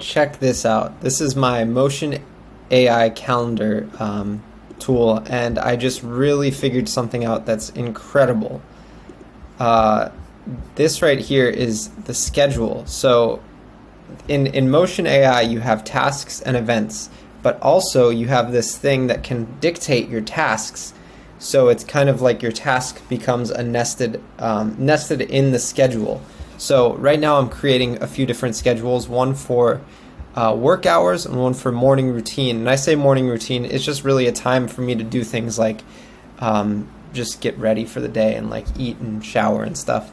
check this out. This is my Motion AI calendar tool, and I just really figured something out that's incredible. Uh, this right here is the schedule. So in Motion AI, you have tasks and events, but also you have this thing that can dictate your tasks. So it's kind of like your task becomes a nested in the schedule. So right now I'm creating a few different schedules, one for work hours and one for morning routine. And I say morning routine, it's just really a time for me to do things like just get ready for the day and like eat and shower and stuff.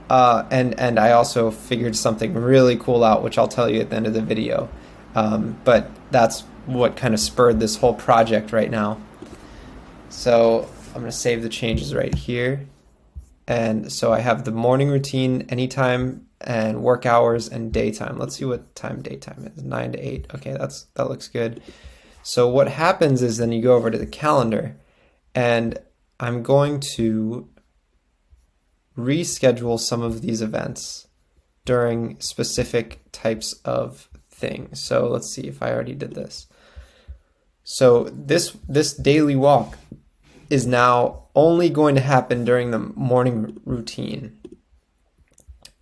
And I also figured something really cool out, which I'll tell you at the end of the video. But that's what kind of spurred this whole project right now. So I'm going to save the changes right here. And so I have the morning routine, anytime, and work hours and daytime. Let's see what time daytime is. 9 to 8. Okay, that looks good. So what happens is then you go over to the calendar, and I'm going to reschedule some of these events during specific types of things. So let's see if I already did this. So this daily walk is now only going to happen during the morning routine.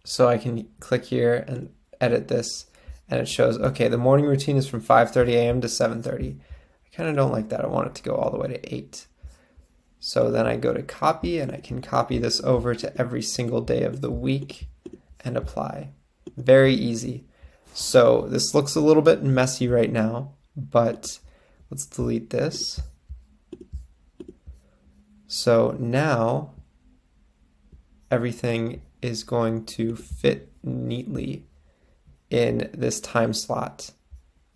So I can click here and edit this, and it shows, okay, the morning routine is from 5:30 a.m. to 7:30. I kind of don't like that. I want it to go all the way to 8. So then I go to copy, and I can copy this over to every single day of the week and apply. Very easy. So this looks a little bit messy right now, but let's delete this. So now everything is going to fit neatly in this time slot,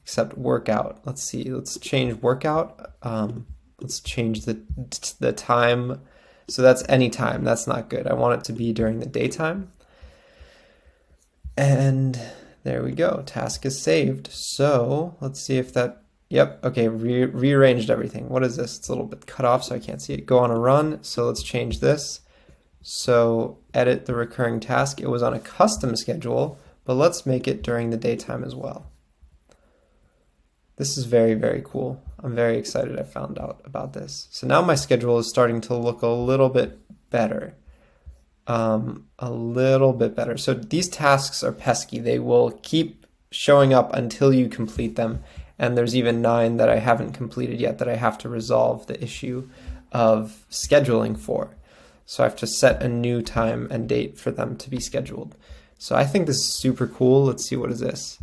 except workout. Let's see, let's change workout. Let's change the time. So that's any time. That's not good. I want it to be during the daytime. And there we go. Task is saved. So let's see if that, yep, okay, rearranged everything. What is this? It's a little bit cut off, so I can't see it. Go on a run. So let's change this. So edit the recurring task. It was on a custom schedule, but let's make it during the daytime as well. This is very, very cool. I'm very excited I found out about this. So now my schedule is starting to look a little bit better. A little bit better. So these tasks are pesky. They will keep showing up until you complete them. And there's even 9 that I haven't completed yet that I have to resolve the issue of scheduling for. So I have to set a new time and date for them to be scheduled. So I think this is super cool. Let's see, what is this?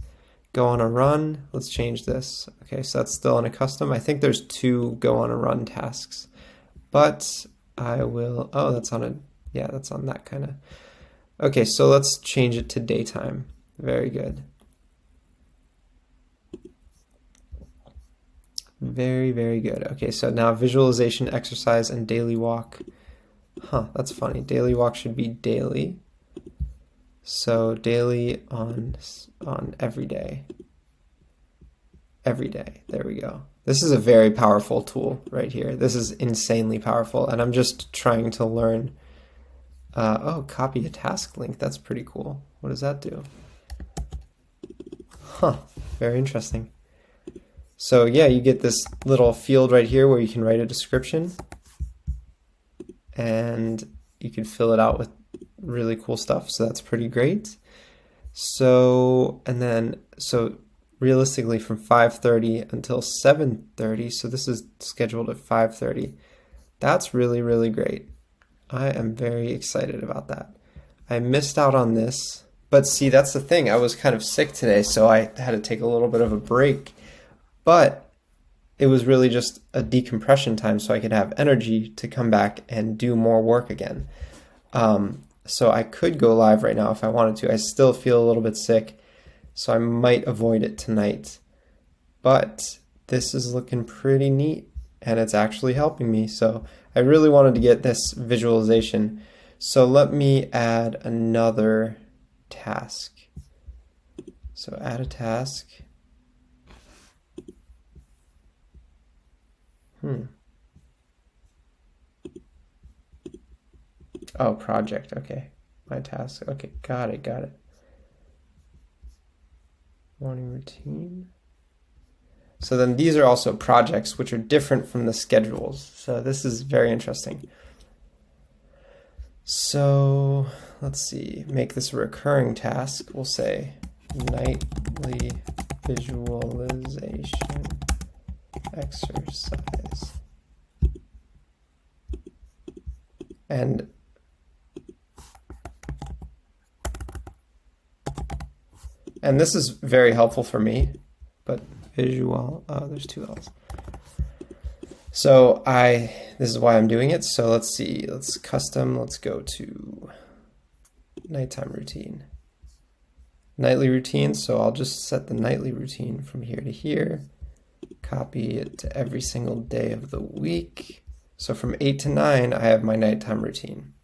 Go on a run. Let's change this. Okay, so that's still on a custom. I think there's 2 go on a run tasks, but I will, oh, that's on a, yeah, that's on that kind of. Okay, so let's change it to daytime. Very good. Very, very good. Okay, so now visualization, exercise, and daily walk. Huh, that's funny. Daily walk should be daily. So daily on every day. Every day. There we go. This is a very powerful tool right here. This is insanely powerful, and I'm just trying to learn. Oh, copy a task link. That's pretty cool. What does that do? Huh, very interesting. So yeah, you get this little field right here where you can write a description, and you can fill it out with really cool stuff. So that's pretty great. So, and then, so realistically from 5:30 until 7:30. So this is scheduled at 5:30. That's really, really great. I am very excited about that. I missed out on this, but see, that's the thing. I was kind of sick today, so I had to take a little bit of a break, but it was really just a decompression time so I could have energy to come back and do more work again. So I could go live right now if I wanted to. I still feel a little bit sick, so I might avoid it tonight. But this is looking pretty neat, and it's actually helping me. So I really wanted to get this visualization. So let me add another task. So add a task. Oh, project. Okay. My task. Okay, got it. Morning routine. So then these are also projects, which are different from the schedules. So this is very interesting. So let's see, make this a recurring task. We'll say nightly visualization exercise. And this is very helpful for me, but visual, oh, there's two L's. So this is why I'm doing it. So let's see, let's go to nighttime routine. Nightly routine, so I'll just set the nightly routine from here to here, copy it to every single day of the week. So from 8 to 9, I have my nighttime routine.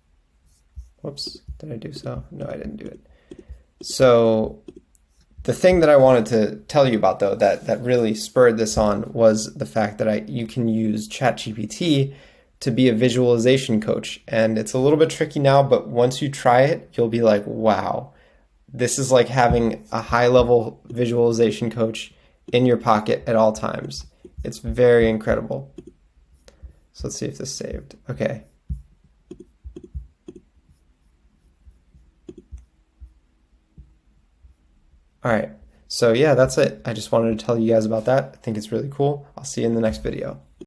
Whoops, did I do so? No, I didn't do it. So the thing that I wanted to tell you about, though, that really spurred this on was the fact that you can use ChatGPT to be a visualization coach. And it's a little bit tricky now, but once you try it, you'll be like, wow, this is like having a high-level visualization coach in your pocket at all times. It's very incredible. So let's see if this saved. Okay. All right. So yeah, that's it. I just wanted to tell you guys about that. I think it's really cool. I'll see you in the next video.